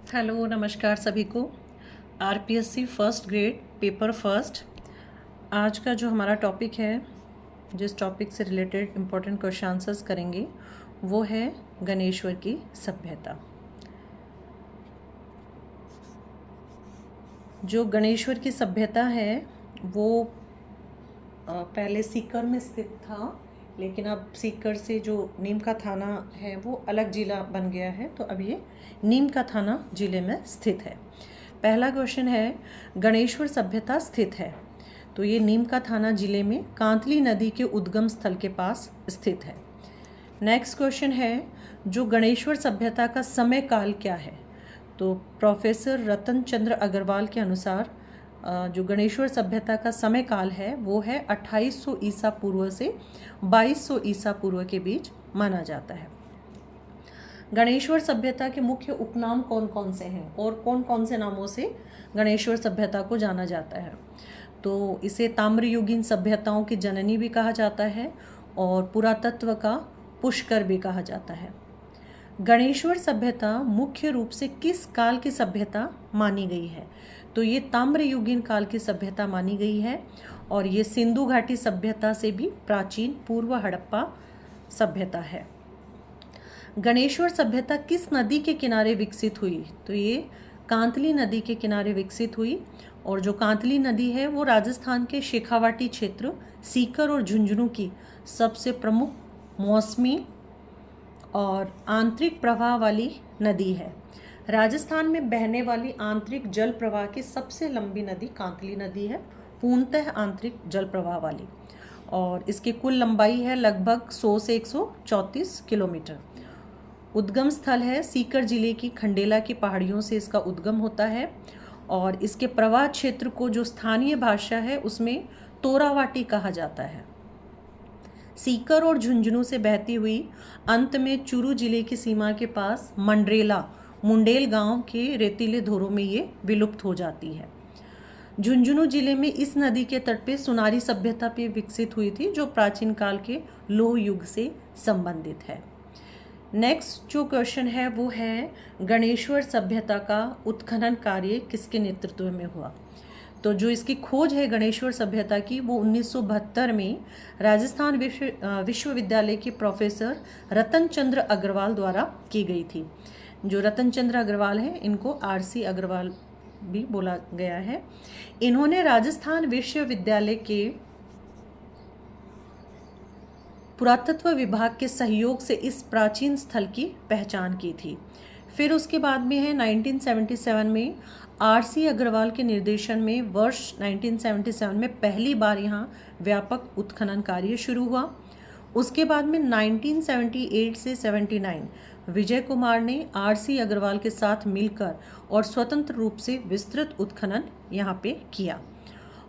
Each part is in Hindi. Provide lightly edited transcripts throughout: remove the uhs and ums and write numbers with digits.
हेलो नमस्कार सभी को। RPSC first grade paper first आज का जो हमारा टॉपिक है, जिस टॉपिक से रिलेटेड इम्पोर्टेंट क्वेश्चन आंसर्स करेंगे वो है गणेश्वर की सभ्यता। जो गणेश्वर की सभ्यता है वो पहले सीकर में स्थित था, लेकिन अब सीकर से जो नीम का थाना है वो अलग ज़िला बन गया है, तो अब ये नीम का थाना ज़िले में स्थित है। पहला क्वेश्चन है, गणेश्वर सभ्यता स्थित है, तो ये नीम का थाना ज़िले में कांतली नदी के उद्गम स्थल के पास स्थित है। नेक्स्ट क्वेश्चन है, जो गणेश्वर सभ्यता का समय काल क्या है, तो प्रोफेसर रतन चंद्र अग्रवाल के अनुसार जो गणेश्वर सभ्यता का समय काल है वो है 2800 ईसा पूर्व से 2200 ईसा पूर्व के बीच माना जाता है। गणेश्वर सभ्यता के मुख्य उपनाम कौन कौन से हैं और कौन कौन से नामों से गणेश्वर सभ्यता को जाना जाता है, तो इसे ताम्रयुगीन सभ्यताओं की जननी भी कहा जाता है और पुरातत्व का पुष्कर भी कहा जाता है। गणेश्वर सभ्यता मुख्य रूप से किस काल की सभ्यता मानी गई है, तो ये ताम्रयुगीन काल की सभ्यता मानी गई है और ये सिंधु घाटी सभ्यता से भी प्राचीन पूर्व हड़प्पा सभ्यता है। गणेश्वर सभ्यता किस नदी के किनारे विकसित हुई, तो ये कांतली नदी के किनारे विकसित हुई और जो कांतली नदी है वो राजस्थान के शेखावाटी क्षेत्र सीकर और झुंझुनू की सबसे प्रमुख मौसमी और आंतरिक प्रवाह वाली नदी है। राजस्थान में बहने वाली आंतरिक जल प्रवाह की सबसे लंबी नदी कांतली नदी है, पूर्णतः आंतरिक जल प्रवाह वाली, और इसकी कुल लंबाई है लगभग 100 से 134 किलोमीटर। उद्गम स्थल है सीकर जिले की खंडेला की पहाड़ियों से इसका उद्गम होता है और इसके प्रवाह क्षेत्र को जो स्थानीय भाषा है उसमें तोरावाटी कहा जाता है। सीकर और झुंझुनू से बहती हुई अंत में चूरू जिले की सीमा के पास मुंडेल गांव के रेतीले धोरों में ये विलुप्त हो जाती है। झुंझुनू जिले में इस नदी के तट पे सुनारी सभ्यता पे विकसित हुई थी, जो प्राचीन काल के लोह युग से संबंधित है। नेक्स्ट जो क्वेश्चन है वो है, गणेश्वर सभ्यता का उत्खनन कार्य किसके नेतृत्व में हुआ, तो जो इसकी खोज है गणेश्वर सभ्यता की वो 1972 में राजस्थान विश्वविद्यालय के प्रोफेसर रतन चंद्र अग्रवाल द्वारा की गई थी। जो रतन चंद्र अग्रवाल हैं इनको आरसी अग्रवाल भी बोला गया है। इन्होंने राजस्थान विश्वविद्यालय के पुरातत्व विभाग के सहयोग से इस प्राचीन स्थल की पहचान की थी। फिर उसके बाद में है 1977 में आरसी अग्रवाल के निर्देशन में वर्ष 1977 में पहली बार यहाँ व्यापक उत्खनन कार्य शुरू हुआ। उसके बाद में 1978 से 79 विजय कुमार ने आरसी अग्रवाल के साथ मिलकर और स्वतंत्र रूप से विस्तृत उत्खनन यहाँ पे किया।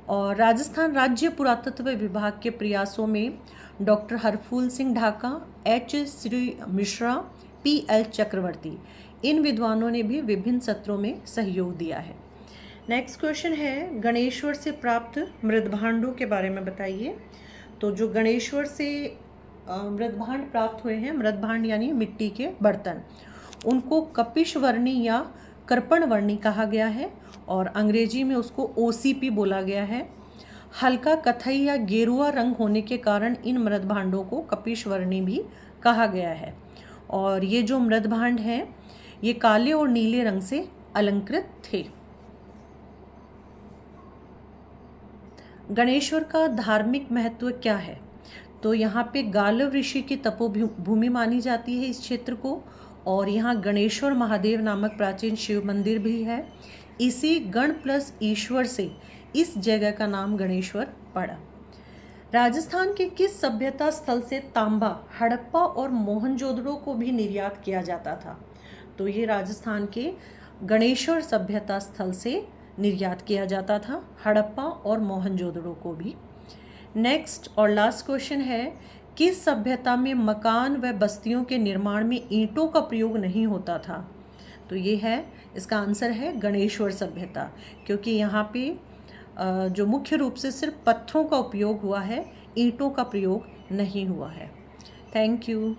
और राजस्थान राज्य पुरातत्व विभाग के प्रयासों में doctor Harphool Singh Dhaka, H Shri Mishra, PL Chakravarti, इन विद्वानों ने भी विभिन्न सत्रों में सहयोग दिया है। नेक्स्ट क्वेश्चन है, गणेश्वर से प्राप्त मृदभांडों के बारे में बताइए। तो जो गणेश्वर से मृदभांड प्राप्त हुए हैं, मृदभांड यानी मिट्टी के बर्तन, उनको कपिशवर्णी या कर्पणवर्णी कहा गया है और अंग्रेजी में उसको ओसीपी बोला गया है। हल्का कथई या गेरुआ रंग होने के कारण इन मृदभांडों को कपिशवर्णी भी कहा गया है और ये जो मृदभांड हैं ये काले और नीले रंग से अलंकृत थे। गणेश्वर का धार्मिक महत्व क्या है, तो यहाँ पे गालव ऋषि की तपोभूमि मानी जाती है इस क्षेत्र को, और यहाँ गणेश्वर महादेव नामक प्राचीन शिव मंदिर भी है। इसी गण प्लस ईश्वर से इस जगह का नाम गणेश्वर पड़ा। राजस्थान के किस सभ्यता स्थल से तांबा, हड़प्पा और मोहनजोदड़ो को भी निर्यात किया जाता था, तो ये राजस्थान के गणेश्वर सभ्यता स्थल से निर्यात किया जाता था, हड़प्पा और मोहनजोदड़ो को भी। नेक्स्ट और लास्ट क्वेश्चन है, किस सभ्यता में मकान व बस्तियों के निर्माण में ईंटों का प्रयोग नहीं होता था, तो ये है, इसका आंसर है गणेश्वर सभ्यता, क्योंकि यहाँ पे जो मुख्य रूप से सिर्फ पत्थरों का उपयोग हुआ है, ईंटों का प्रयोग नहीं हुआ है। Thank you.